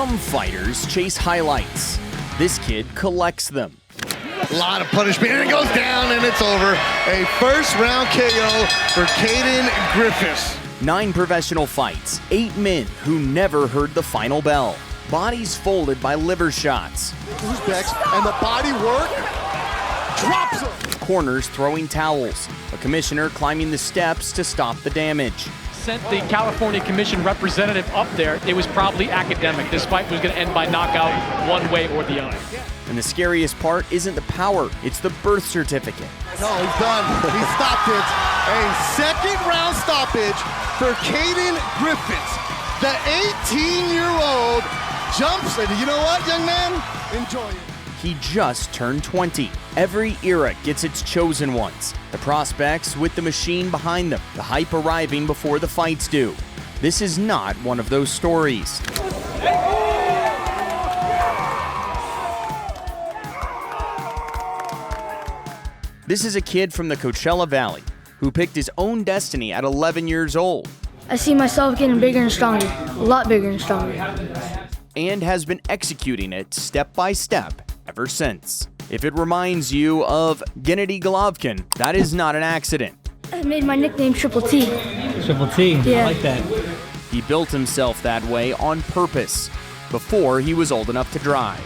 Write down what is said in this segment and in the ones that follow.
Some fighters chase highlights. This kid collects them. A lot of punishment, and it goes down, and it's over. A first-round KO for Cayden Griffiths. 9 professional fights, 8 men who never heard the final bell. Bodies folded by liver shots. Who's next? And the body work drops him. Corners throwing towels. A commissioner climbing the steps to stop the damage. Sent the California Commission representative up there. It was probably academic. This fight was going to end by knockout one way or the other. And the scariest part isn't the power, it's the birth certificate. No, he's done. He stopped it. A second-round stoppage for Cayden Griffiths. The 18-year-old jumps, and you know what, young man? Enjoy it. He just turned 20. Every era gets its chosen ones. The prospects with the machine behind them, the hype arriving before the fights do. This is not one of those stories. This is a kid from the Coachella Valley who picked his own destiny at 11 years old. I see myself getting bigger and stronger, a lot bigger and stronger. And has been executing it step by step ever since. If it reminds you of Gennady Golovkin, that is not an accident. I made my nickname Triple T. Triple T, Yeah. I like that. He built himself that way on purpose before he was old enough to drive.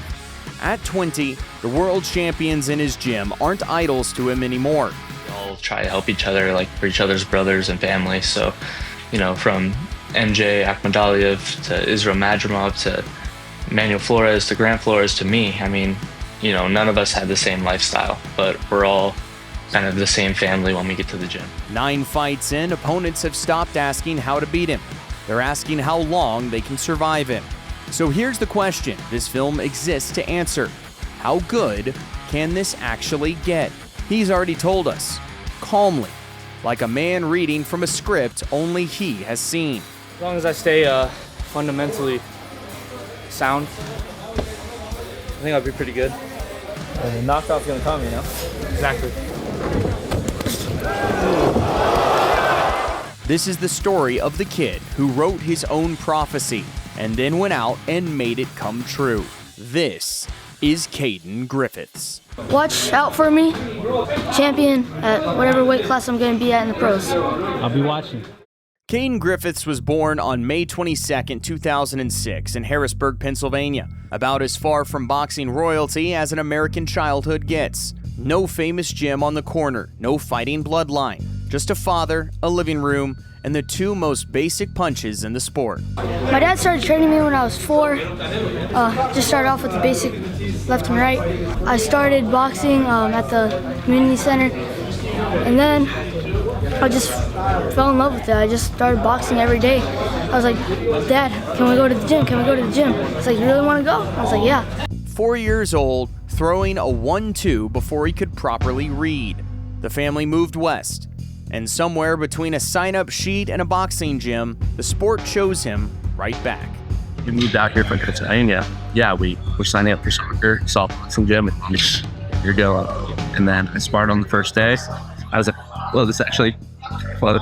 At 20, the world champions in his gym aren't idols to him anymore. We all try to help each other, like for each other's brothers and family. So, you know, from MJ Akhmadaliev to Israel Madrimov to Manuel Flores to Grant Flores to me, I mean, you know, none of us had the same lifestyle, but we're all kind of the same family when we get to the gym. 9 fights in, opponents have stopped asking how to beat him. They're asking how long they can survive him. So here's the question this film exists to answer. How good can this actually get? He's already told us, calmly, like a man reading from a script only he has seen. As long as I stay fundamentally sound, I think I'll be pretty good. And the knockout's gonna come, you know? Exactly. This is the story of the kid who wrote his own prophecy and then went out and made it come true. This is Cayden Griffiths. Watch out for me, champion at whatever weight class I'm going to be at in the pros. I'll be watching. Cayden Griffiths was born on May 22, 2006 in Harrisburg, Pennsylvania, about as far from boxing royalty as an American childhood gets. No famous gym on the corner, no fighting bloodline, just a father, a living room, and the 2 most basic punches in the sport. My dad started training me when I was 4. Just started off with the basic left and right. I started boxing at the community center, and then I just fell in love with it. I just started boxing every day. I was like, Dad, can we go to the gym? Can we go to the gym? He's like, you really want to go? I was like, yeah. 4 years old, throwing a 1-2 before he could properly read. The family moved west, and somewhere between a sign-up sheet and a boxing gym, the sport chose him right back. We moved out here from Pennsylvania. Yeah, we were signing up for soccer, saw a boxing gym, and you're going. And then I sparred on the first day. I was like, well, this actually fun.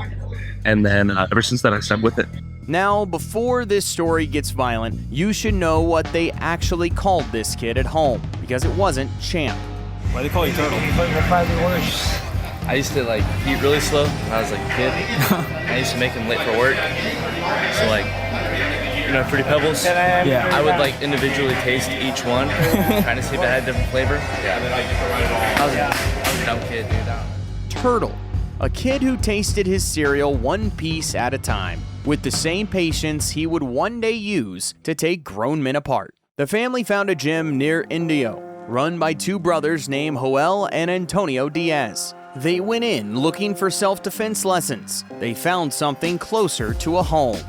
And then ever since then, I stuck with it. Now, before this story gets violent, you should know what they actually called this kid at home, because it wasn't Champ. Why they call you Turtle? I used to like eat really slow when I was like a kid. I used to make them late for work. So like, you know, Fruity Pebbles? Yeah. I would like individually taste each one, trying to see if it had a different flavor. Yeah. I was a dumb kid, dude. Turtle, a kid who tasted his cereal one piece at a time, with the same patience he would one day use to take grown men apart. The family found a gym near Indio, run by 2 brothers named Joel and Antonio Diaz. They went in looking for self-defense lessons. They found something closer to a home.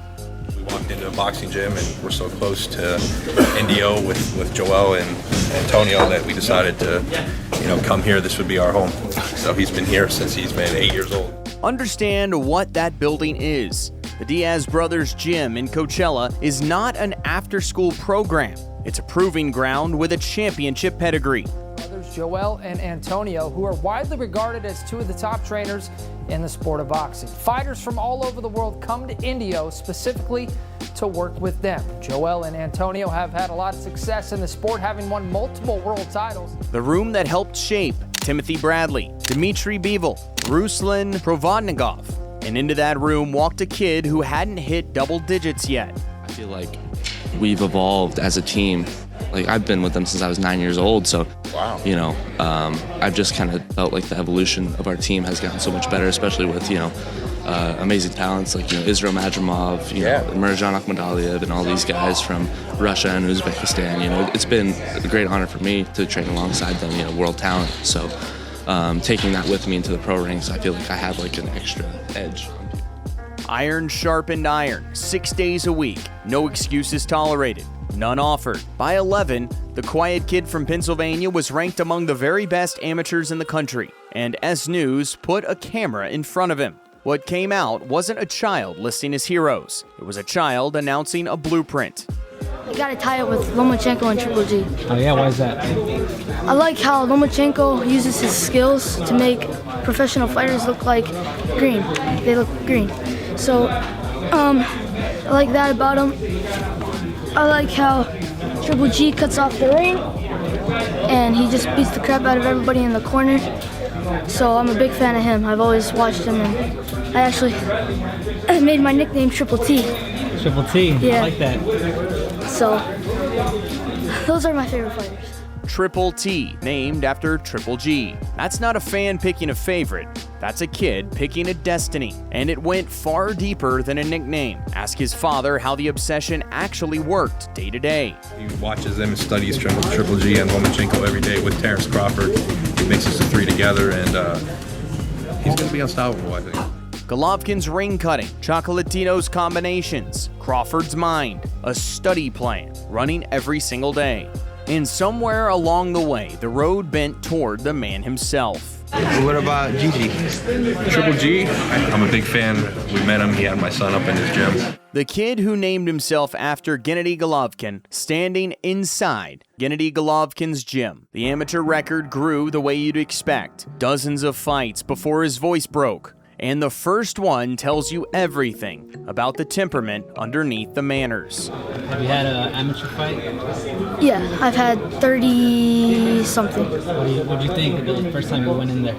We walked into a boxing gym and we're so close to Indio with Joel and Antonio that we decided to, you know, come here. This would be our home. So he's been here since he's been 8 years old. Understand what that building is. The Diaz Brothers Gym in Coachella is not an after-school program. It's a proving ground with a championship pedigree. Brothers Joel and Antonio, who are widely regarded as 2 of the top trainers in the sport of boxing. Fighters from all over the world come to Indio specifically to work with them. Joel and Antonio have had a lot of success in the sport, having won multiple world titles. The room that helped shape Timothy Bradley, Dmitry Bivol, Ruslan Provodnikov. And into that room walked a kid who hadn't hit double digits yet. I feel like we've evolved as a team. Like, I've been with them since I was 9 years old, so wow. You know, I've just kind of felt like the evolution of our team has gotten so much better, especially with, you know, amazing talents like, you know, Israel Madrimov, you know, Mirjan Akhmadaliev, and all these guys from Russia and Uzbekistan. You know, it's been a great honor for me to train alongside them, you know, world talent. So taking that with me into the pro ranks, I feel like I have like an extra edge. Iron sharpened iron, 6 days a week, no excuses tolerated, none offered. By 11, the quiet kid from Pennsylvania was ranked among the very best amateurs in the country, and S News put a camera in front of him. What came out wasn't a child listing his heroes, it was a child announcing a blueprint. I gotta tie it with Lomachenko and Triple G. Oh yeah, why is that? I like how Lomachenko uses his skills to make professional fighters look like green. They look green. So, I like that about him. I like how Triple G cuts off the ring and he just beats the crap out of everybody in the corner. So I'm a big fan of him. I've always watched him, and I made my nickname Triple T. Triple T, yeah. I like that. So, those are my favorite fighters. Triple T, named after Triple G. That's not a fan picking a favorite. That's a kid picking a destiny. And it went far deeper than a nickname. Ask his father how the obsession actually worked day to day. He watches them and studies Triple G and Lomachenko every day with Terrence Crawford. He mixes the three together, and he's going to be unstoppable, I think. Golovkin's ring cutting, Chocolatito's combinations, Crawford's mind, a study plan, running every single day. And somewhere along the way, the road bent toward the man himself. What about Gigi? Triple G? I'm a big fan. We met him. He had my son up in his gym. The kid who named himself after Gennady Golovkin, standing inside Gennady Golovkin's gym. The amateur record grew the way you'd expect. Dozens of fights before his voice broke. And the first one tells you everything about the temperament underneath the manners. Have you had an amateur fight? Yeah, I've had 30-something. What did you think the first time you went in there?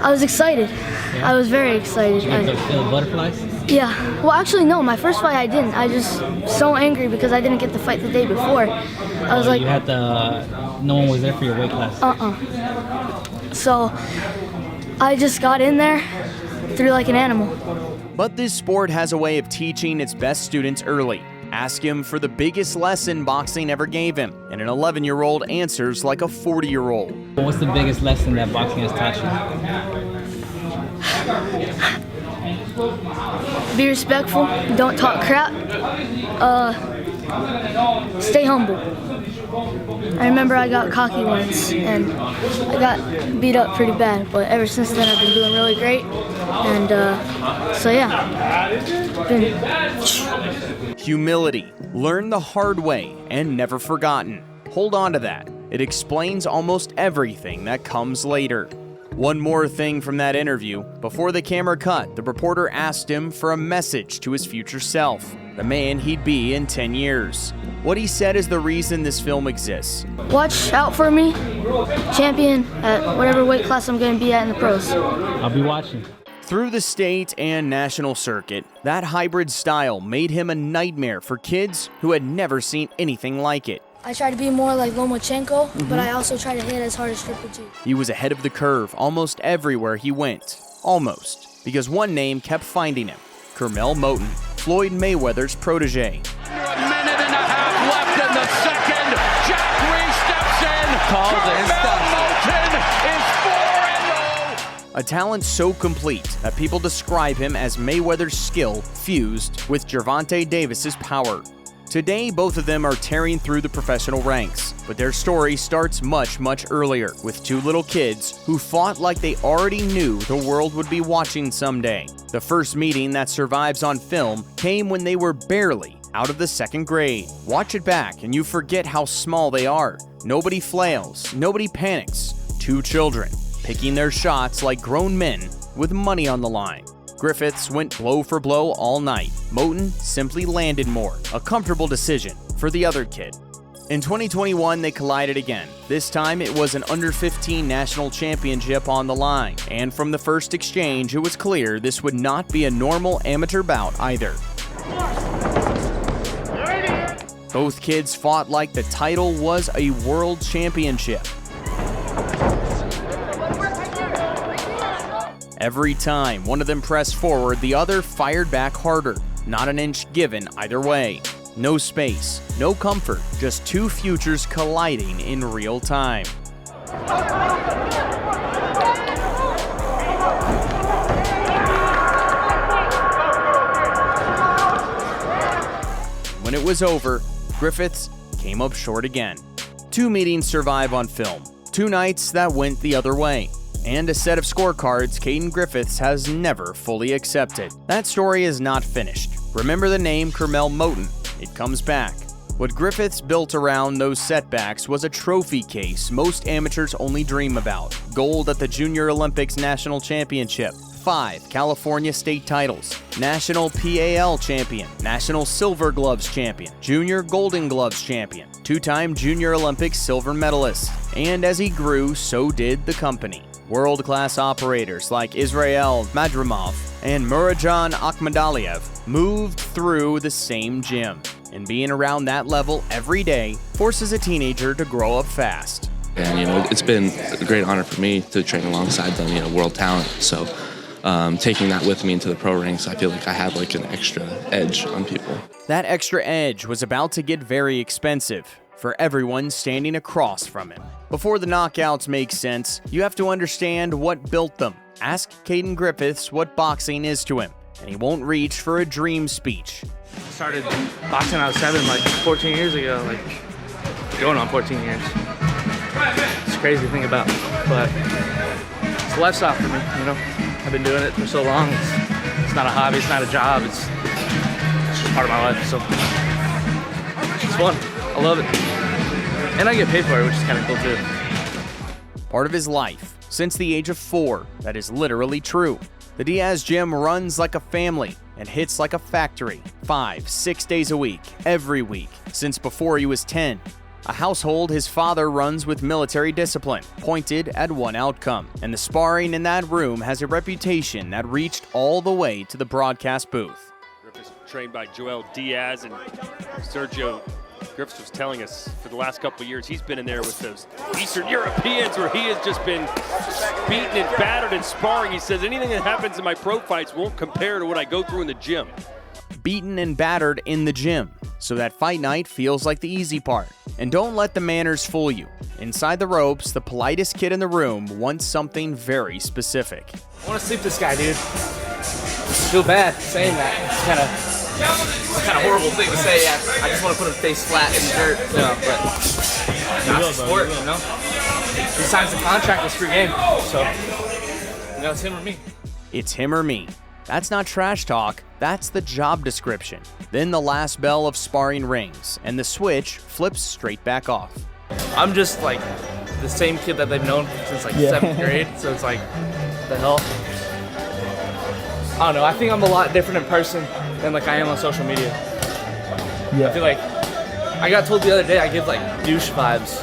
I was excited. Yeah. I was very excited. Did you feel butterflies? Yeah. Well, actually, no. My first fight, I didn't. I just so angry because I didn't get the fight the day before. I was like... You had no one was there for your weight class? So, I just got in there, threw like an animal. But this sport has a way of teaching its best students early. Ask him for the biggest lesson boxing ever gave him, and an 11-year-old answers like a 40-year-old. What's the biggest lesson that boxing has taught you? Be respectful, don't talk crap, stay humble. I remember I got cocky once, and I got beat up pretty bad, but ever since then I've been doing really great, and so yeah. Humility, learn the hard way and never forgotten. Hold on to that. It explains almost everything that comes later. One more thing from that interview. Before the camera cut, the reporter asked him for a message to his future self, the man he'd be in 10 years. What he said is the reason this film exists. Watch out for me, champion at whatever weight class I'm going to be at in the pros. I'll be watching. Through the state and national circuit, that hybrid style made him a nightmare for kids who had never seen anything like it. I try to be more like Lomachenko, but I also try to hit as hard as Triple G. He was ahead of the curve almost everywhere he went. Almost. Because one name kept finding him. Kermel Moton, Floyd Mayweather's protege. Under a minute and a half left in the second. Jack Reese steps in. Kermel Moton is 4-0. A talent so complete that people describe him as Mayweather's skill fused with Gervonta Davis's power. Today, both of them are tearing through the professional ranks, but their story starts much, much earlier, with two little kids who fought like they already knew the world would be watching someday. The first meeting that survives on film came when they were barely out of the second grade. Watch it back and you forget how small they are. Nobody flails, nobody panics. Two children, picking their shots like grown men with money on the line. Griffiths went blow for blow all night. Moten simply landed more, a comfortable decision for the other kid. In 2021, they collided again. This time, it was an under-15 national championship on the line. And from the first exchange, it was clear this would not be a normal amateur bout either. Both kids fought like the title was a world championship. Every time one of them pressed forward, the other fired back harder. Not an inch given either way. No space, no comfort, just two futures colliding in real time. When it was over, Griffiths came up short again. Two meetings survive on film, two nights that went the other way, and a set of scorecards Cayden Griffiths has never fully accepted. That story is not finished. Remember the name Kermel Moten. It comes back. What Griffiths built around those setbacks was a trophy case most amateurs only dream about. Gold at the Junior Olympics National Championship, 5 California state titles, National PAL champion, National Silver Gloves champion, Junior Golden Gloves champion, 2-time Junior Olympics silver medalist. And as he grew, so did the company. World-class operators like Israel Madrimov and Murajan Akhmadaliev moved through the same gym, and being around that level every day forces a teenager to grow up fast. And, it's been a great honor for me to train alongside them, world talent. So taking that with me into the pro ranks, I feel like I have like an extra edge on people. That extra edge was about to get very expensive for everyone standing across from him. Before the knockouts make sense, you have to understand what built them. Ask Cayden Griffiths what boxing is to him, and he won't reach for a dream speech. I started boxing when I was 7, like 14 years ago, like going on 14 years. It's a crazy thing about it, but it's a lifestyle for me, I've been doing it for so long. It's not a hobby, it's not a job, it's just part of my life, so it's fun. I love it. And I get paid for it, which is kind of cool too. Part of his life, since the age of 4, that is literally true. The Diaz gym runs like a family and hits like a factory, 5-6 days a week, every week, since before he was 10. A household his father runs with military discipline, pointed at one outcome. And the sparring in that room has a reputation that reached all the way to the broadcast booth. Griffiths trained by Joel Diaz, and Sergio Griffiths was telling us for the last couple of years he's been in there with those Eastern Europeans where he has just been beaten and battered in sparring. He says anything that happens in my pro fights won't compare to what I go through in the gym. Beaten and battered in the gym, so that fight night feels like the easy part. And don't let the manners fool you. Inside the ropes, the politest kid in the room wants something very specific. I want to sleep this guy, dude. I feel bad saying that. It's kind of horrible thing to say. I just want to put his face flat in the dirt, but not sport, He signs the contract, it's free game, so it's him or me. It's him or me. That's not trash talk, that's the job description. Then the last bell of sparring rings, and the switch flips straight back off. I'm just like the same kid that they've known since like 7th grade, so it's like, the hell? I don't know, I think I'm a lot different in person than like I am on social media. I feel like, I got told the other day I give like douche vibes.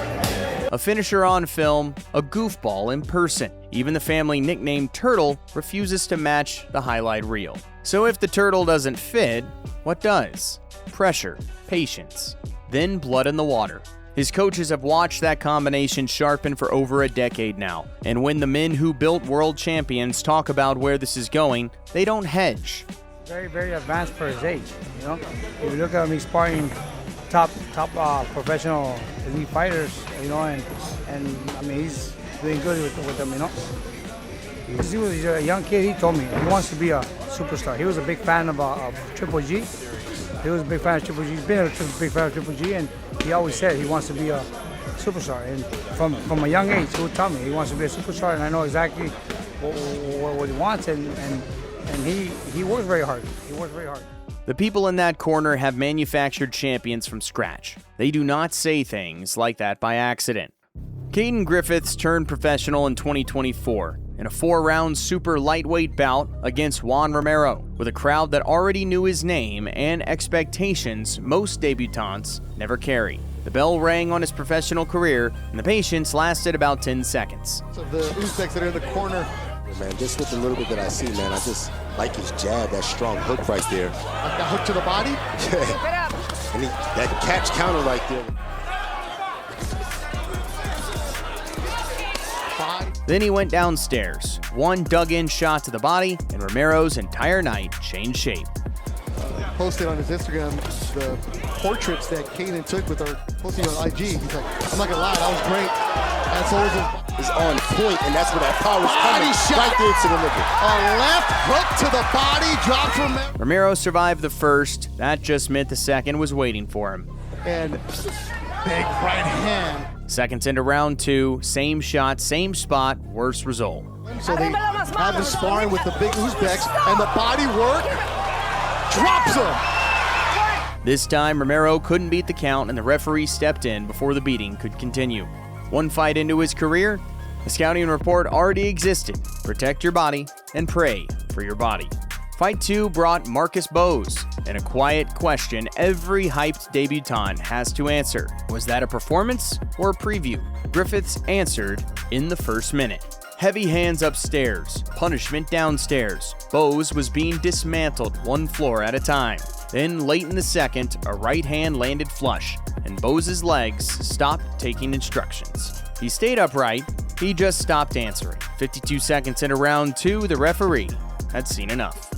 A finisher on film, a goofball in person. Even the family nickname Turtle refuses to match the highlight reel. So if the turtle doesn't fit, what does? Pressure, patience, then blood in the water. His coaches have watched that combination sharpen for over a decade now. And when the men who built world champions talk about where this is going, they don't hedge. Very, very advanced for his age, If you look at him, he's sparring top professional elite fighters, and I mean he's doing good with them, He was a young kid. He told me he wants to be a superstar. He was a big fan of Triple G. He was a big fan of Triple G. He's been a big fan of Triple G, and he always said he wants to be a superstar. And from a young age, he would tell me he wants to be a superstar, and I know exactly what he wants, and he works very hard. He works very hard. The people in that corner have manufactured champions from scratch. They do not say things like that by accident. Cayden Griffiths turned professional in 2024, in a 4-round super lightweight bout against Juan Romero, with a crowd that already knew his name and expectations most debutants never carry. The bell rang on his professional career, and the patience lasted about 10 seconds. So the Uzbeks that are in the corner. Man, just with the little bit that I see, man, I just like his jab, that strong hook right there. Like that hook to the body? Yeah. And that catch counter right there. Then he went downstairs. One dug-in shot to the body, and Romero's entire night changed shape. Posted on his Instagram the portraits that Cayden took with our posting on IG. He's like, I'm not gonna lie, that was great. That's always is on point, and that's where that power is coming right there to the liver. A left hook to the body, drops Romero. Romero survived the first. That just meant the second was waiting for him. And big right hand. Seconds into round 2, same shot, same spot, worse result. So they have him sparring with the big Uzbeks, and the body work drops him. This time, Romero couldn't beat the count, and the referee stepped in before the beating could continue. One fight into his career, the scouting report already existed. Protect your body and pray for your body. Fight 2 brought Marcus Bowes, and a quiet question every hyped debutant has to answer. Was that a performance or a preview? Griffiths answered in the first minute. Heavy hands upstairs, punishment downstairs. Bowes was being dismantled one floor at a time. Then late in the second, a right hand landed flush, and Bowes' legs stopped taking instructions. He stayed upright, he just stopped answering. 52 seconds into round 2, the referee had seen enough.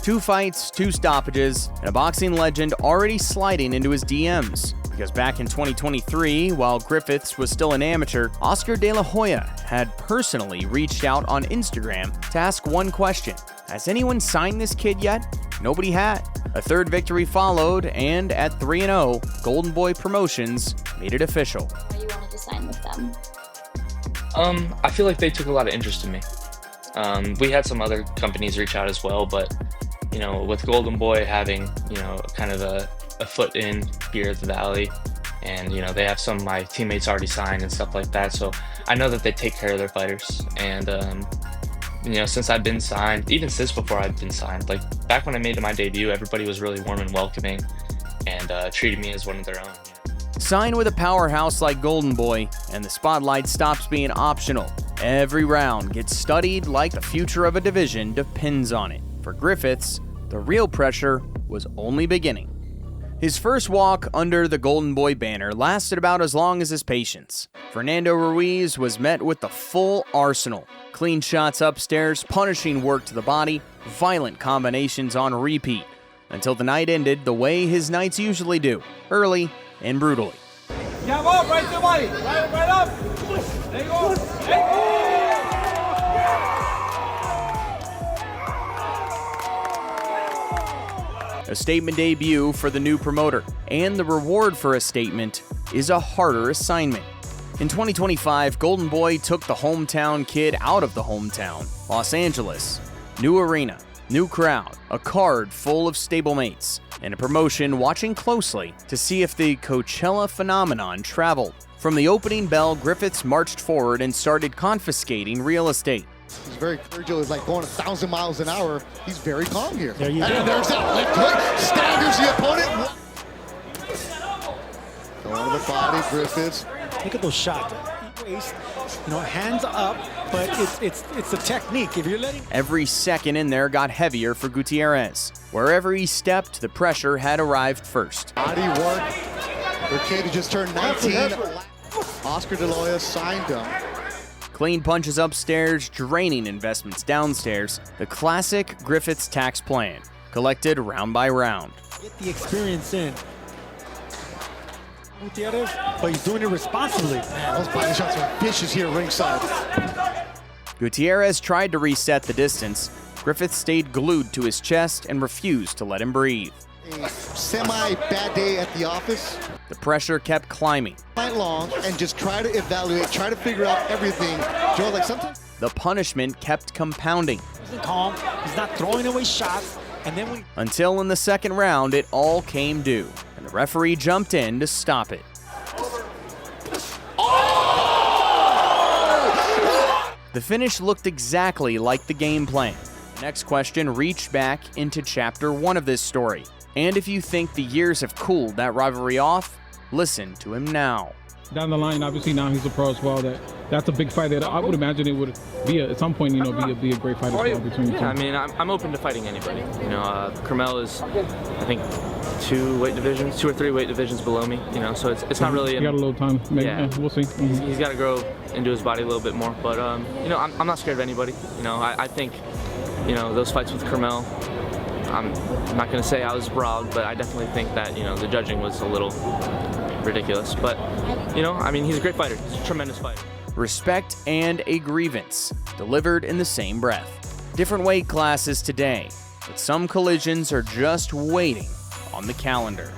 2 fights, 2 stoppages, and a boxing legend already sliding into his DMs. Because back in 2023, while Griffiths was still an amateur, Oscar De La Hoya had personally reached out on Instagram to ask one question. Has anyone signed this kid yet? Nobody had. A third victory followed, and at 3-0, Golden Boy Promotions made it official. Why you wanted to sign with them? I feel like they took a lot of interest in me. We had some other companies reach out as well, but you know, with Golden Boy having, you know, kind of a foot in here at the Valley, and you know, they have some of my teammates already signed and stuff like that, so I know that they take care of their fighters. And you know, since I've been signed, even since before I've been signed, like back when I made my debut, everybody was really warm and welcoming and treated me as one of their own. Sign with a powerhouse like Golden Boy, and the spotlight stops being optional. Every round gets studied like the future of a division depends on it. For Griffiths, the real pressure was only beginning. His first walk under the Golden Boy banner lasted about as long as his patience. Fernando Ruiz was met with the full arsenal. Clean shots upstairs, punishing work to the body, violent combinations on repeat, until the night ended the way his nights usually do, early and brutally. Jab up, right to the body, right up. There you go. A statement debut for the new promoter, and the reward for a statement is a harder assignment. In 2025, Golden Boy took the hometown kid out of the hometown, Los Angeles. New arena, new crowd, a card full of stablemates, and a promotion watching closely to see if the Coachella phenomenon traveled. From the opening bell, Griffiths marched forward and started confiscating real estate. He's very cordial. He's like going 1,000 miles an hour. He's very calm here. There you go. And there's that left hook. Staggers the opponent. Going to the body, Griffiths. Look at those shots. Waist, you know, hands up, but it's the technique. If you're letting every second in there got heavier for Gutierrez. Wherever he stepped, the pressure had arrived first. Body work. Cayden just turned 19. Oscar De La Hoya signed him. Clean punches upstairs, draining investments downstairs. The classic Griffiths tax plan, collected round by round. Get the experience in. Gutierrez, but he's doing it responsibly. Man, those body shots are vicious here ringside. Gutierrez tried to reset the distance. Griffiths stayed glued to his chest and refused to let him breathe. A semi-bad day at the office. The pressure kept climbing. Night long and just try to evaluate, try to figure out everything. Joe, like sometimes. The punishment kept compounding. He's calm, he's not throwing away shots, and then until in the second round, it all came due, and the referee jumped in to stop it. The finish looked exactly like the game plan. The next question reached back into Chapter 1 of this story. And if you think the years have cooled that rivalry off, listen to him now. Down the line, obviously now he's a pro as well. That's a big fight that I would imagine it would be at some point, be a great fight as well between the two. Yeah, I mean, I'm open to fighting anybody. Carmel is, I think, 2 or 3 weight divisions below me. So it's not really. He got a little time. Maybe. Yeah, we'll see. Mm-hmm. He's got to grow into his body a little bit more. But I'm not scared of anybody. I think, those fights with Carmel. I'm not going to say I was robbed, but I definitely think that the judging was a little ridiculous. But he's a great fighter. He's a tremendous fighter. Respect and a grievance, delivered in the same breath. Different weight classes today, but some collisions are just waiting on the calendar.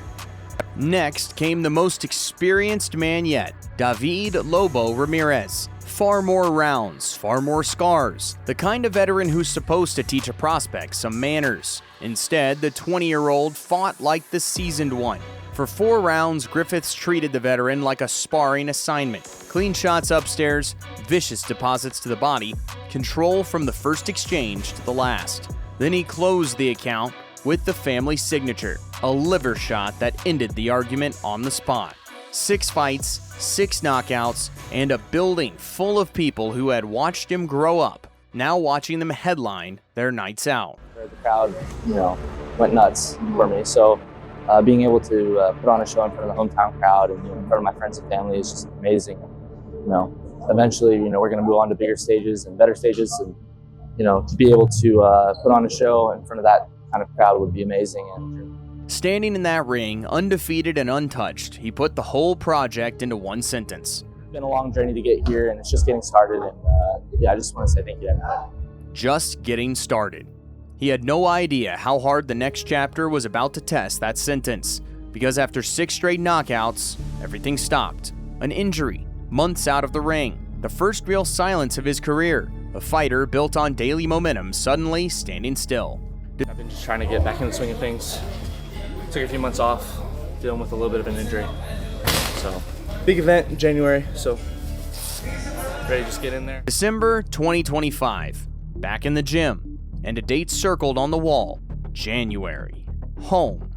Next came the most experienced man yet, David Lobo Ramirez. Far more rounds, far more scars. The kind of veteran who's supposed to teach a prospect some manners. Instead, the 20-year-old fought like the seasoned one. For 4 rounds, Griffiths treated the veteran like a sparring assignment. Clean shots upstairs, vicious deposits to the body, control from the first exchange to the last. Then he closed the account with the family signature, a liver shot that ended the argument on the spot. 6 fights, 6 knockouts, and a building full of people who had watched him grow up, now watching them headline their nights out. The crowd, went nuts for me. So being able to put on a show in front of the hometown crowd and in front of my friends and family is just amazing. Eventually, we're going to move on to bigger stages and better stages, and to be able to put on a show in front of that kind of crowd would be amazing. And standing in that ring, undefeated and untouched, he put the whole project into one sentence. It's been a long journey to get here, and it's just getting started. And I just want to say thank you to everybody. Just getting started. He had no idea how hard the next chapter was about to test that sentence, because after 6 straight knockouts, everything stopped. An injury, months out of the ring, the first real silence of his career, a fighter built on daily momentum suddenly standing still. I've been just trying to get back in the swing of things. Took a few months off, dealing with a little bit of an injury. So, big event in January, so ready to just get in there. December 2025, back in the gym. And a date circled on the wall, January, home.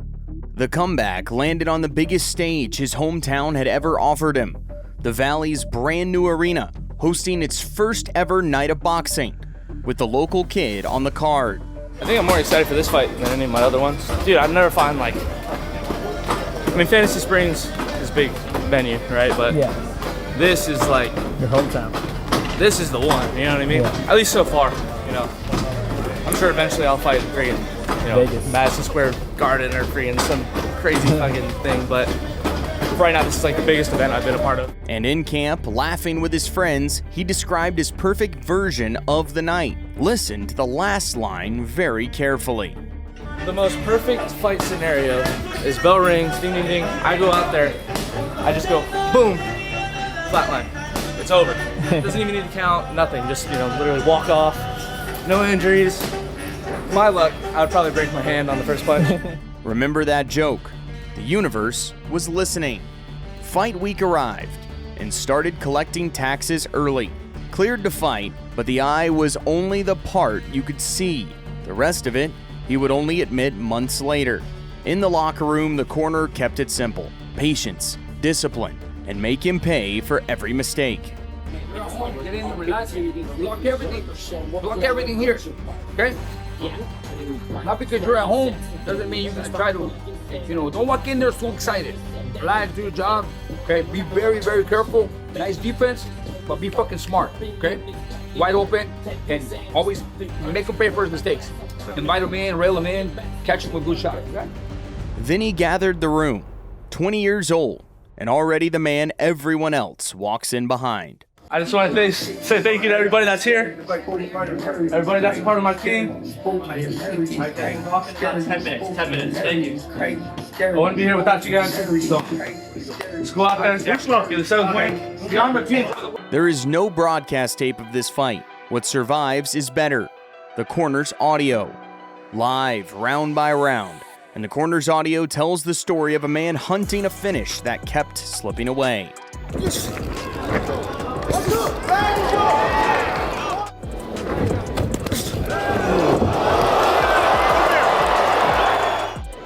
The comeback landed on the biggest stage his hometown had ever offered him, the Valley's brand new arena, hosting its first ever night of boxing, with the local kid on the card. I think I'm more excited for this fight than any of my other ones. Dude, I've never found Fantasy Springs is a big venue, right? But this is like your hometown. This is the one, you know what I mean? Yeah. At least so far, I'm sure eventually I'll fight freaking, Madison Square Garden or freaking some crazy fucking thing, but right now this is like the biggest event I've been a part of. And in camp, laughing with his friends, he described his perfect version of the night. Listen to the last line very carefully. The most perfect fight scenario is bell rings, ding ding ding, I go out there, I just go boom, flatline, it's over. Doesn't even need to count, nothing, just literally walk off. No injuries. My luck, I would probably break my hand on the first punch. Remember that joke. The universe was listening. Fight week arrived and started collecting taxes early. Cleared to fight, but the eye was only the part you could see. The rest of it, he would only admit months later. In the locker room, the corner kept it simple. Patience, discipline, and make him pay for every mistake. Get in, relax, block everything. Block everything here, okay? Not because you're at home doesn't mean you can try to, don't walk in there so excited. Relax, do your job, okay? Be very, very careful. Nice defense, but be fucking smart, okay? Wide open, and always make him pay for his mistakes. Invite him in, rail him in, catch him with good shots, okay? Then he gathered the room, 20 years old, and already the man everyone else walks in behind. I just want to say thank you to everybody that's here. Everybody that's a part of my team. 10 minutes, thank you. I wouldn't be here without you guys. So, let's go out there and get the 7th win. Beyond my team. There is no broadcast tape of this fight. What survives is better. The corner's audio. Live, round by round. And the corner's audio tells the story of a man hunting a finish that kept slipping away.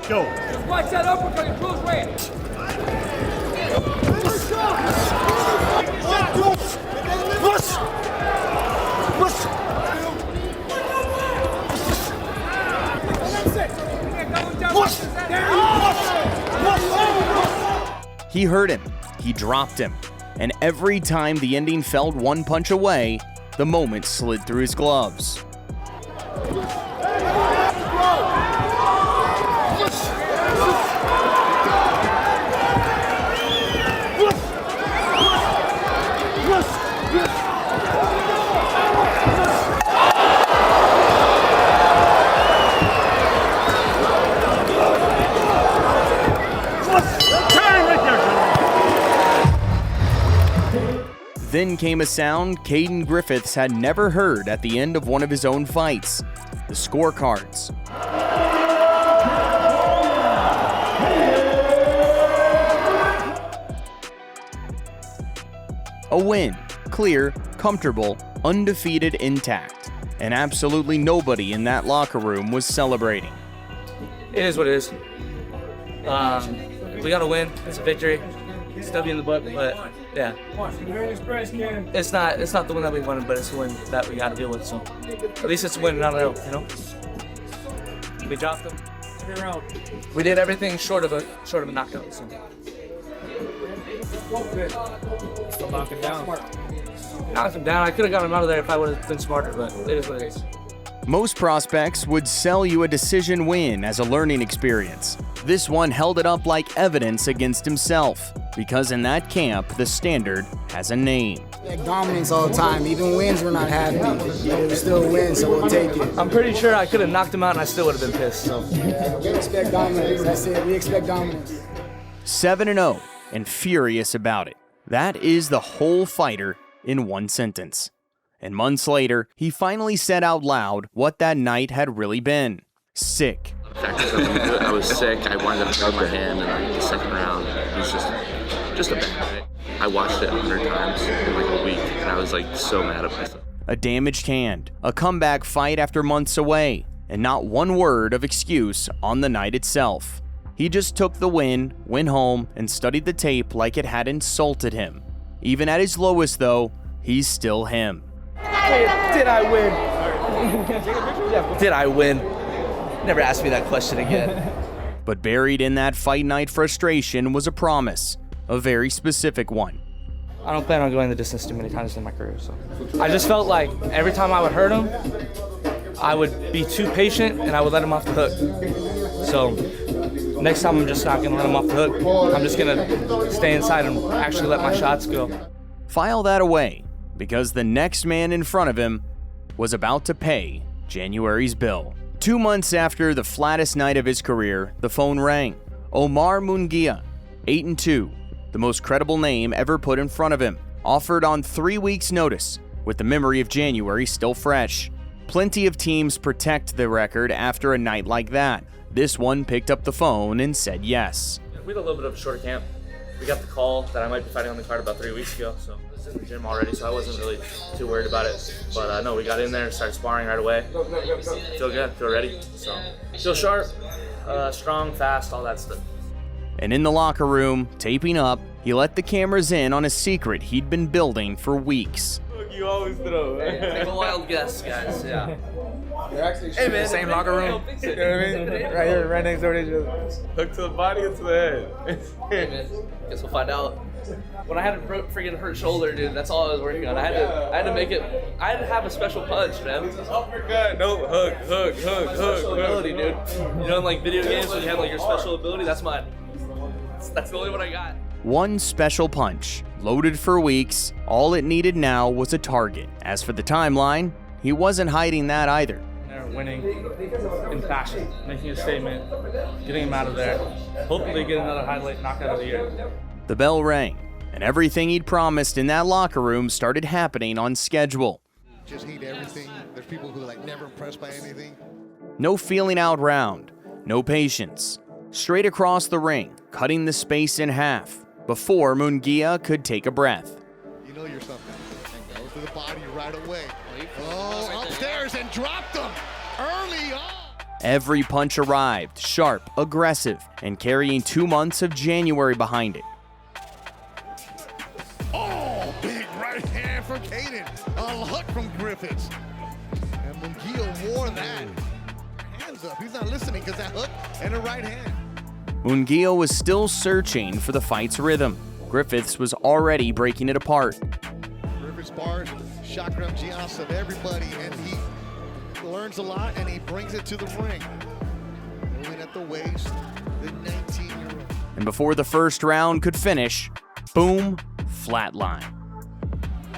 Go. Just watch that uppercut, you close range. He hurt him, he dropped him, and every time the ending felt one punch away, the moment slid through his gloves. Then came a sound Cayden Griffiths had never heard at the end of one of his own fights: the scorecards. A win, clear, comfortable, undefeated, intact, and absolutely nobody in that locker room was celebrating. It is what it is. We got to win. It's a victory. It's W in the book, but yeah. It's not the one that we wanted, but it's the one that we got to deal with. So at least it's a win, not an L, you know. We dropped them. We did everything short of a knockout. So. Still knock him down. Knocked him down. I could have got him out of there if I would have been smarter, but it is what it is. Most prospects would sell you a decision win as a learning experience. This one held it up like evidence against himself, because in that camp, the standard has a name. Like dominance all the time. Even wins, we're not happy. It was still a win, so we'll take it. I'm pretty sure I could have knocked him out and I still would have been pissed. So. Yeah, we expect dominance. That's it. We expect dominance. 7-0 and furious about it. That is the whole fighter in one sentence. And months later, he finally said out loud what that night had really been: sick. I was sick. I wound up hurting my hand in the second round. It was just a bad night. I watched it 100 times in like a week, and I was like so mad at myself. A damaged hand, a comeback fight after months away, and not one word of excuse on the night itself. He just took the win, went home, and studied the tape like it had insulted him. Even at his lowest, though, he's still him. Did I win? Did I win? Never ask me that question again. But buried in that fight night frustration was a promise, a very specific one. I don't plan on going the distance too many times in my career, so. I just felt like every time I would hurt him, I would be too patient and I would let him off the hook. So next time I'm just not gonna let him off the hook. I'm just gonna stay inside and actually let my shots go. File that away, because the next man in front of him was about to pay January's bill. 2 months after the flattest night of his career, the phone rang. Omar Munguia, 8-2, the most credible name ever put in front of him, offered on 3 weeks' notice, with the memory of January still fresh. Plenty of teams protect the record after a night like that. This one picked up the phone and said yes. We had a little bit of a shorter camp. We got the call that I might be fighting on the card about 3 weeks ago, so I was in the gym already, so I wasn't really too worried about it. But no, we got in there and started sparring right away. Feel good, feel ready. So feel sharp, strong, fast, all that stuff. And in the locker room, taping up, he let the cameras in on a secret he'd been building for weeks. You always throw. Take a wild guess, guys. Yeah. They're actually hey, man, same locker room. You know what I mean? Right here, right next door to each other. Hook to the body or to the head? Hey, man. Guess we'll find out. When I had a freaking hurt shoulder, dude, that's all I was working on. I had to make it. I had to have a special punch, man. Uppercut. No, hook. Special ability, dude. You know, in like video games when you have like your special ability, that's mine. That's the only one I got. One special punch, loaded for weeks. All it needed now was a target. As for the timeline, he wasn't hiding that either. They're winning in passion, making a statement, getting him out of there. Hopefully get another highlight knockout of the year. The bell rang, and everything he'd promised in that locker room started happening on schedule. Just hate everything. There's people who are like never impressed by anything. No feeling out round, no patience. Straight across the ring, cutting the space in half, before Munguia could take a breath. You know you're something. And go to the body right away. Oh, upstairs and dropped him early on. Every punch arrived, sharp, aggressive, and carrying 2 months of January behind it. Oh, big right hand from Cayden. A hook from Griffiths. And Munguia wore that. Hands up. He's not listening because that hook and a right hand. Munguia was still searching for the fight's rhythm. Griffiths was already breaking it apart. Griffiths bars, chakram jias of everybody, and he learns a lot and he brings it to the ring. Moving at the waist, the 19-year-old. And before the first round could finish, boom, flatline.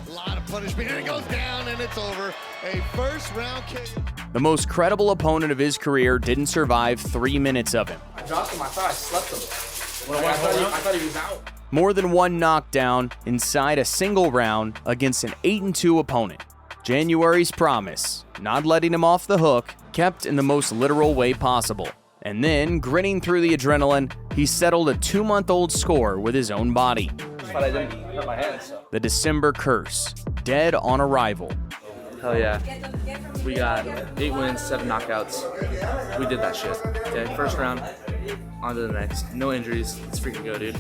A lot of punishment. Here it goes down and it's over. A first round kick. The most credible opponent of his career didn't survive 3 minutes of him. I dropped him. I thought I slept him. I thought he was out. More than one knockdown inside a single round against an 8-2 opponent. January's promise, not letting him off the hook, kept in the most literal way possible. And then, grinning through the adrenaline, he settled a 2-month-old score with his own body. But I didn't hurt my hands, so. The December curse, dead on arrival. Hell yeah. We got 8 wins, 7 knockouts. We did that shit. Okay, first round, on to the next. No injuries. Let's freaking go, dude.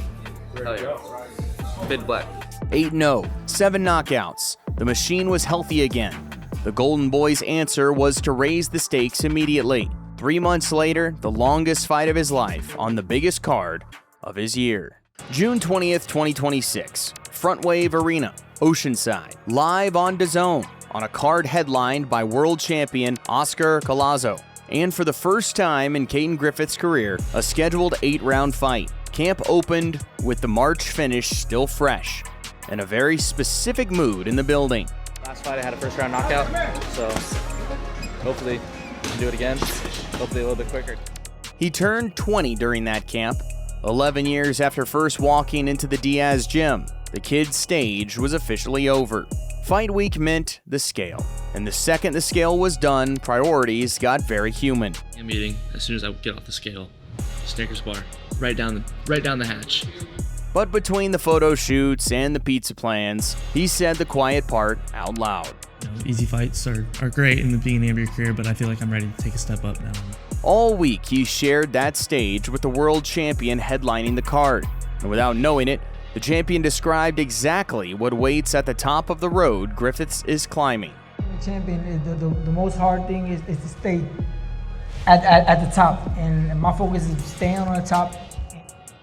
Hell yeah. Big black. 8-0, 7 knockouts. The machine was healthy again. The Golden Boy's answer was to raise the stakes immediately. 3 months later, the longest fight of his life on the biggest card of his year. June 20th, 2026, Front Wave Arena, Oceanside, live on DAZN, on a card headlined by world champion Oscar Collazo. And for the first time in Cayden Griffiths' career, a scheduled 8-round fight. Camp opened with the March finish still fresh, and a very specific mood in the building. Last fight I had a first round knockout, so hopefully we can do it again, hopefully a little bit quicker. He turned 20 during that camp. 11 years after first walking into the Diaz gym, the kid's stage was officially over. Fight week meant the scale, and the second the scale was done, priorities got very human. A meeting as soon as I get off the scale, Snickers bar, right down the hatch. But between the photo shoots and the pizza plans, he said the quiet part out loud. Easy fights are great in the beginning of your career, but I feel like I'm ready to take a step up now. All week, he shared that stage with the world champion headlining the card. And without knowing it, the champion described exactly what waits at the top of the road Griffiths is climbing. The champion, the most hard thing is to stay at the top, and my focus is staying on the top.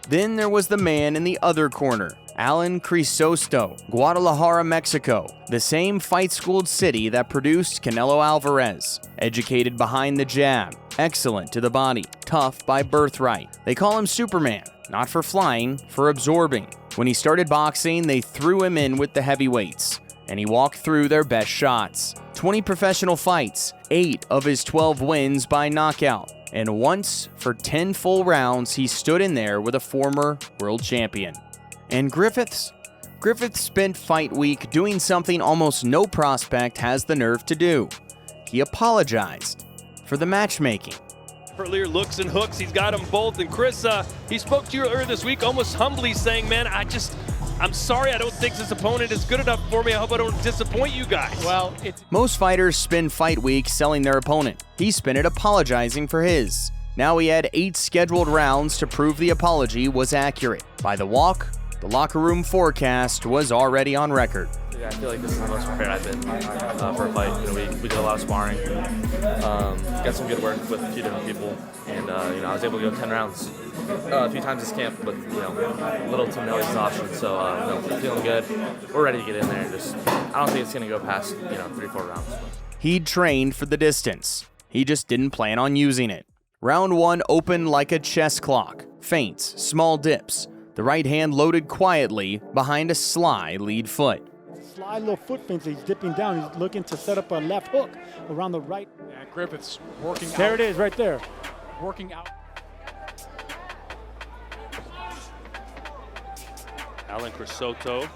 Then there was the man in the other corner, Alan Crisosto, Guadalajara, Mexico, the same fight-schooled city that produced Canelo Alvarez. Educated behind the jab, excellent to the body, tough by birthright. They call him Superman, not for flying, for absorbing. When he started boxing, they threw him in with the heavyweights, and he walked through their best shots. 20 professional fights, 8 of his 12 wins by knockout. And once, for 10 full rounds, he stood in there with a former world champion. And Griffiths spent fight week doing something almost no prospect has the nerve to do. He apologized for the matchmaking. Earlier looks and hooks, he's got them both. And Chris, he spoke to you earlier this week, almost humbly saying, man, I'm sorry, I don't think this opponent is good enough for me. I hope I don't disappoint you guys. Well, most fighters spend fight week selling their opponent. He spent it apologizing for his. Now he had 8 scheduled rounds to prove the apology was accurate. By the walk, the locker room forecast was already on record. Yeah, I feel like this is the most prepared I've been for a fight. We did a lot of sparring, got some good work with a few different people, and I was able to go 10 rounds a few times this camp with little to no exhaustion. So feeling good. We're ready to get in there. I don't think it's gonna go past 3-4 rounds. He'd trained for the distance. He just didn't plan on using it. Round 1 opened like a chess clock. Feints, small dips. The right hand loaded quietly behind a sly lead foot. Sly little foot feints. He's dipping down. He's looking to set up a left hook around the right. And Griffiths working out. There it is, right there. Working out. Alan Crisosto.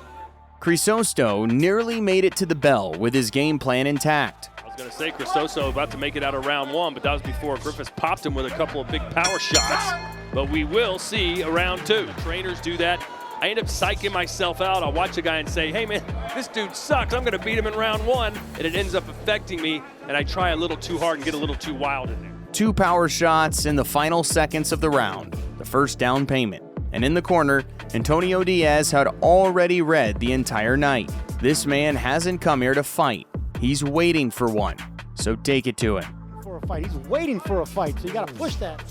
Crisosto nearly made it to the bell with his game plan intact. I was going to say Crisosto about to make it out of round 1, but that was before Griffiths popped him with a couple of big power shots. But we will see a round 2. Trainers do that. I end up psyching myself out. I'll watch a guy and say, hey man, this dude sucks. I'm going to beat him in round 1. And it ends up affecting me, and I try a little too hard and get a little too wild in there. 2 power shots in the final seconds of the round, the first down payment. And in the corner, Antonio Diaz had already read the entire night. This man hasn't come here to fight. He's waiting for one. So take it to him. For a fight. He's waiting for a fight. So you got to push that.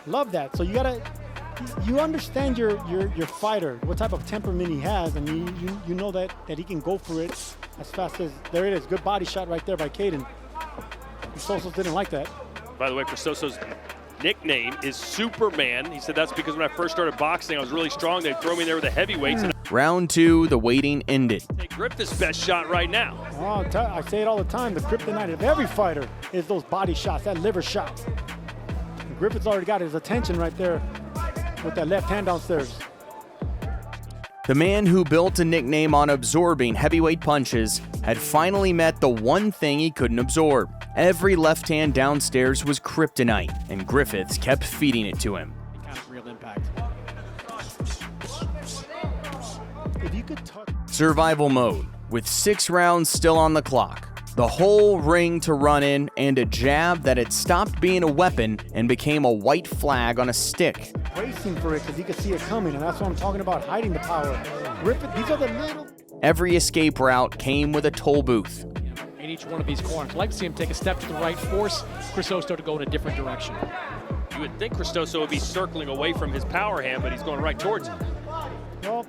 Love that. So you understand your fighter, what type of temperament he has, and you know that he can go for it as fast as, there it is. Good body shot right there by Cayden. Cristoso didn't like that. By the way, Cristoso's nickname is Superman. He said that's because when I first started boxing, I was really strong. They'd throw me there with the heavyweights. Round 2, the waiting ended. Griffith's best shot right now. Oh, I say it all the time, the kryptonite of every fighter is those body shots, that liver shot. Griffith's already got his attention right there with that left hand downstairs. The man who built a nickname on absorbing heavyweight punches had finally met the one thing he couldn't absorb. Every left hand downstairs was kryptonite, and Griffiths kept feeding it to him. Kind of real impact. If you could talk. Survival mode, with 6 rounds still on the clock. The whole ring to run in, and a jab that had stopped being a weapon and became a white flag on a stick. Racing for it because he could see it coming, and that's what I'm talking about, hiding the power. Griffith, these are the little. Every escape route came with a toll booth. In each one of these corners, I'd like to see him take a step to the right, force Cristoso to go in a different direction. You would think Cristoso would be circling away from his power hand, but he's going right towards him. Well,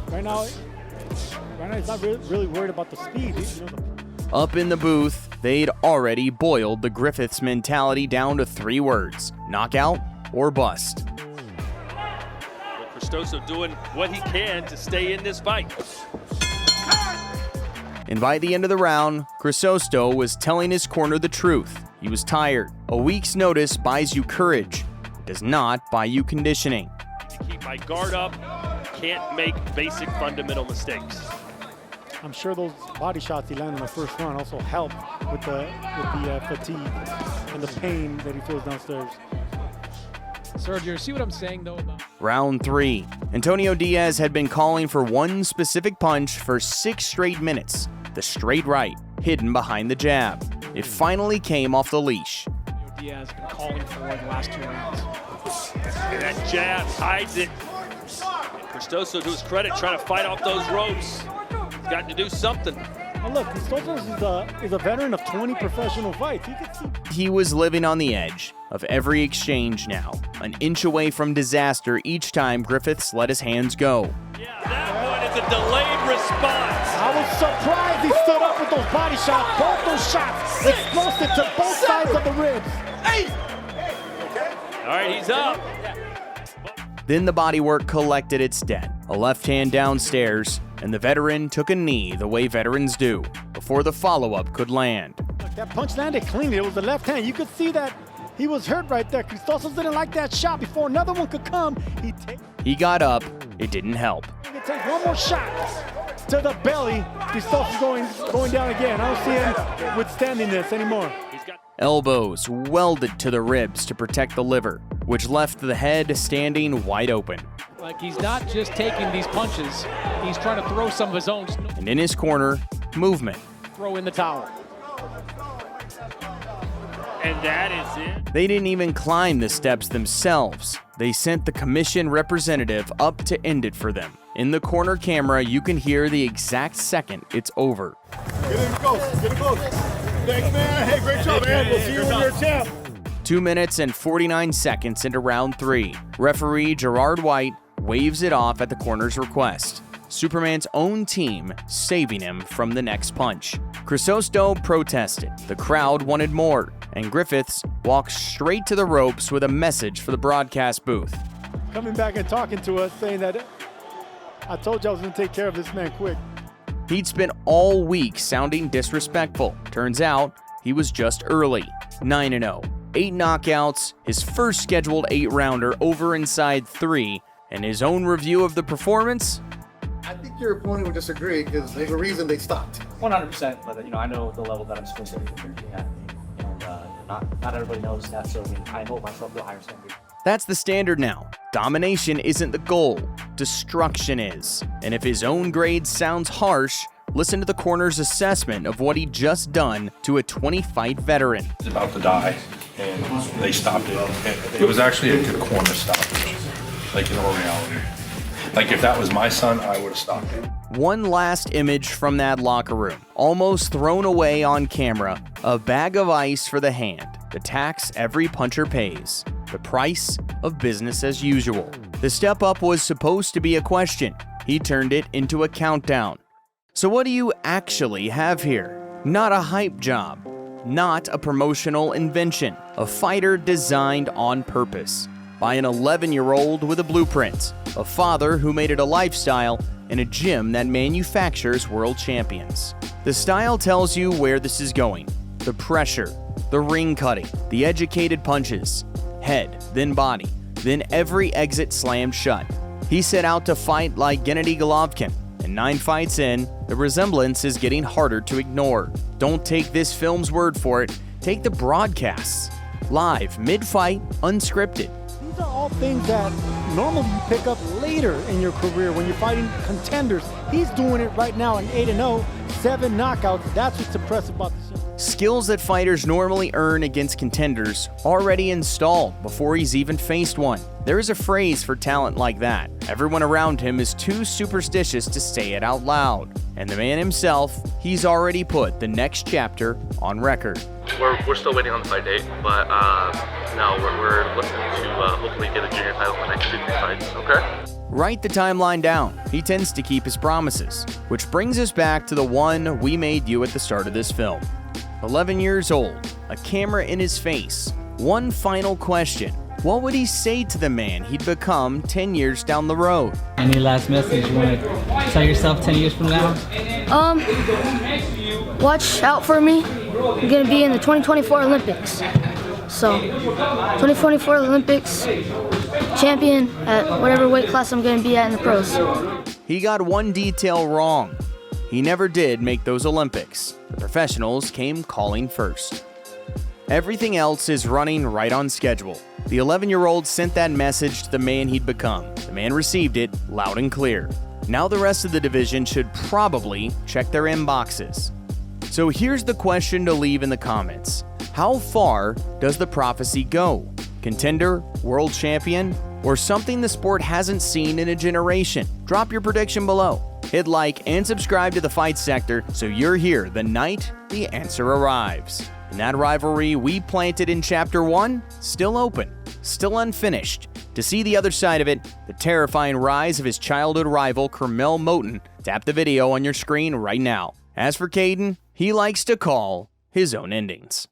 right now he's not really worried about the speed. Up in the booth, they'd already boiled the Griffiths mentality down to 3 words: knockout or bust. But Cristoso doing what he can to stay in this fight. And by the end of the round, Cristoso was telling his corner the truth. He was tired. A week's notice buys you courage. It does not buy you conditioning. To keep my guard up, can't make basic fundamental mistakes. I'm sure those body shots he landed in the first round also help with the fatigue and the pain that he feels downstairs. Sergio, see what I'm saying though about Round 3. Antonio Diaz had been calling for one specific punch for 6 straight minutes. The straight right, hidden behind the jab. It finally came off the leash. Diaz has been calling for in the last 2 rounds. And that jab hides it. And Cristoso, to his credit, trying to fight off those ropes. He's got to do something. Well, look, Cristoso is a veteran of 20 professional fights. He was living on the edge of every exchange now, an inch away from disaster each time Griffiths let his hands go. Yeah, that one is a delayed response. I was surprised he stood up with those body shots. Both those shots explosive to both sides of the ribs. All right, he's up. Then the bodywork collected its debt. A left hand downstairs, and the veteran took a knee the way veterans do, before the follow-up could land. Look, that punch landed cleanly. It was the left hand. You could see that he was hurt right there. Cristoso didn't like that shot. Before another one could come, he got up. It didn't help. He could take one more shot to the belly. Cristoso's going down again. I don't see him withstanding this anymore. Elbows welded to the ribs to protect the liver, which left the head standing wide open. Like he's not just taking these punches, he's trying to throw some of his own. And in his corner, movement. Throw in the towel. And that is it. They didn't even climb the steps themselves. They sent the commission representative up to end it for them. In the corner camera, you can hear the exact second it's over. Get in close, get in close. Thanks, man. Hey, great job, man. We'll see you when you're a champ. 2 minutes and 49 seconds into round 3. Referee Gerard White waves it off at the corner's request. Superman's own team saving him from the next punch. Cristoso protested. The crowd wanted more, and Griffiths walked straight to the ropes with a message for the broadcast booth. Coming back and talking to us, saying that I told you I was going to take care of this man quick. He'd spent all week sounding disrespectful. Turns out, he was just early. 9-0. 8 knockouts, his first scheduled 8-rounder over inside 3, and his own review of the performance? I think your opponent would disagree because there's a reason they stopped. 100%, but I know the level that I'm supposed to be competing at, and not everybody knows that. So I hold myself to a higher standard. That's the standard now. Domination isn't the goal, destruction is. And if his own grade sounds harsh, listen to the corner's assessment of what he'd just done to a 20-fight veteran. He's about to die. and they stopped it. And it was actually a good corner stoppage, like in all reality. Like if that was my son, I would have stopped it. One last image from that locker room, almost thrown away on camera, a bag of ice for the hand, the tax every puncher pays, the price of business as usual. The step up was supposed to be a question. He turned it into a countdown. So what do you actually have here? Not a hype job, not a promotional invention, a fighter designed on purpose by an 11-year-old with a blueprint, a father who made it a lifestyle, and a gym that manufactures world champions. The style tells you where this is going. The pressure, the ring cutting, the educated punches, head, then body, then every exit slammed shut. He set out to fight like Gennady Golovkin, and 9 fights in, the resemblance is getting harder to ignore. Don't take this film's word for it, take the broadcasts. Live, mid-fight, unscripted. These are all things that normally you pick up later in your career when you're fighting contenders. He's doing it right now in 8-0, 7 knockouts. That's what's impressive about the scene. Skills that fighters normally earn against contenders already installed before he's even faced one. There is a phrase for talent like that. Everyone around him is too superstitious to say it out loud. And the man himself, he's already put the next chapter on record. We're still waiting on the fight date, but no, we're looking to hopefully get a junior title in the next 2 fights, okay? Write the timeline down. He tends to keep his promises, which brings us back to the one we made you at the start of this film. 11 years old, a camera in his face. One final question. What would he say to the man he'd become 10 years down the road? Any last message you want to tell yourself 10 years from now? Watch out for me. I'm going to be in the 2024 Olympics. So, 2024 Olympics, champion at whatever weight class I'm going to be at in the pros. He got one detail wrong. He never did make those Olympics. The professionals came calling first. Everything else is running right on schedule. The 11-year-old sent that message to the man he'd become. The man received it loud and clear. Now the rest of the division should probably check their inboxes. So here's the question to leave in the comments. How far does the prophecy go? Contender, world champion, or something the sport hasn't seen in a generation? Drop your prediction below. Hit like and subscribe to the Fight Sector so you're here the night the answer arrives. And that rivalry we planted in Chapter 1, still open, still unfinished. To see the other side of it, the terrifying rise of his childhood rival, Kermel Moton, tap the video on your screen right now. As for Cayden, he likes to call his own endings.